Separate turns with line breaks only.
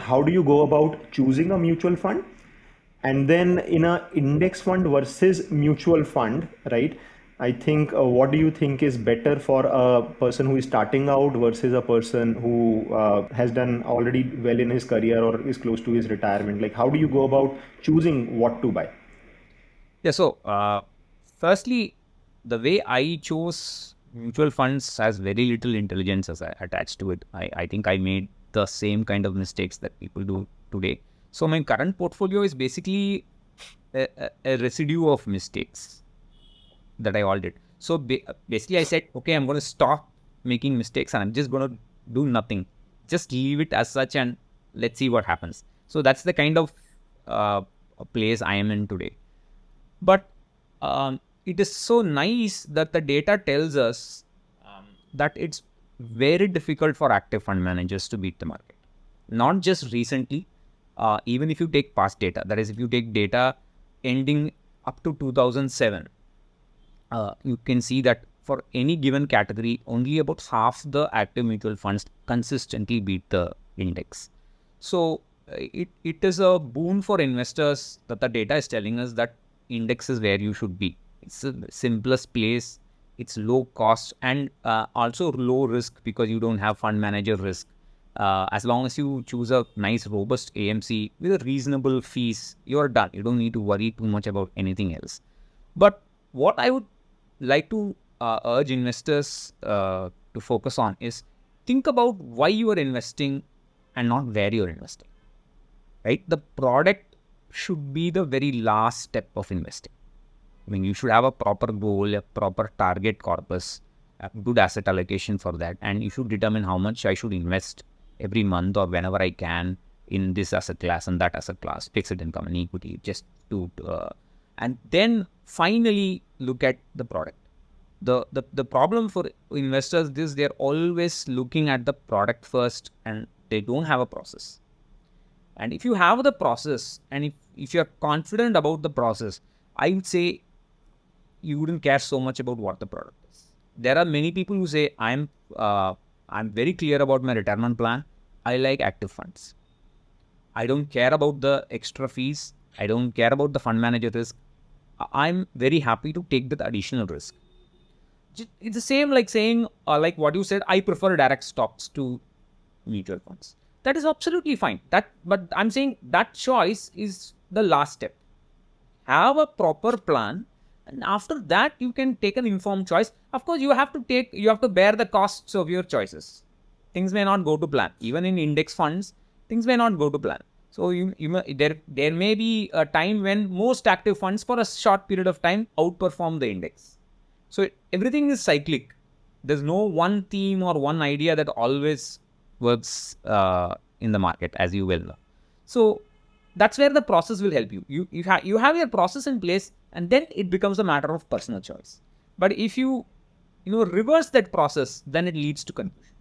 how do you go about choosing a mutual fund? And then in a index fund versus mutual fund, right? I think what do you think is better for a person who is starting out versus a person who has done already well in his career or is close to his retirement? Like, how do you go about choosing what to buy?
Yeah. So, firstly, the way I chose mutual funds has very little intelligence attached to it. I think I made the same kind of mistakes that people do today. So, my current portfolio is basically a residue of mistakes that I all did. So, basically, I said, okay, I'm going to stop making mistakes and I'm just going to do nothing. Just leave it as such and let's see what happens. So, that's the kind of place I am in today. But it is so nice that the data tells us that it's very difficult for active fund managers to beat the market. Not just recently, even if you take past data, that is, if you take data ending up to 2007, you can see that for any given category, only about half the active mutual funds consistently beat the index. So it is a boon for investors that the data is telling us that index is where you should be. It's the simplest place. It's low cost and also low risk because you don't have fund manager risk. As long as you choose a nice robust AMC with a reasonable fees, you're done. You don't need to worry too much about anything else. But what I would like to urge investors to focus on is think about why you are investing and not where you're investing, right? The product should be the very last step of investing. I mean, you should have a proper goal, a proper target corpus, a good asset allocation for that, and you should determine how much I should invest every month or whenever I can in this asset class and that asset class, fixed income and equity, just to and then finally look at the product. The problem for investors is they're always looking at the product first and they don't have a process. And if you have the process and if you're confident about the process, I would say you wouldn't care so much about what the product is. There are many people who say I'm very clear about my retirement plan. I like active funds. I don't care about the extra fees. I don't care about the fund manager risk. I'm very happy to take that additional risk. It's the same like saying, like what you said, I prefer direct stocks to mutual funds. That is absolutely fine. But I'm saying that choice is the last step. Have a proper plan, and after that you can take an informed choice. Of course, you have to bear the costs of your choices. Things may not go to plan. Even in index funds, things may not go to plan. So there may be a time when most active funds for a short period of time outperform the index. So everything is cyclic. There's no one theme or one idea that always works in the market, as you well know. So that's where the process will help you. You have your process in place, and then it becomes a matter of personal choice. But if you reverse that process, then it leads to confusion.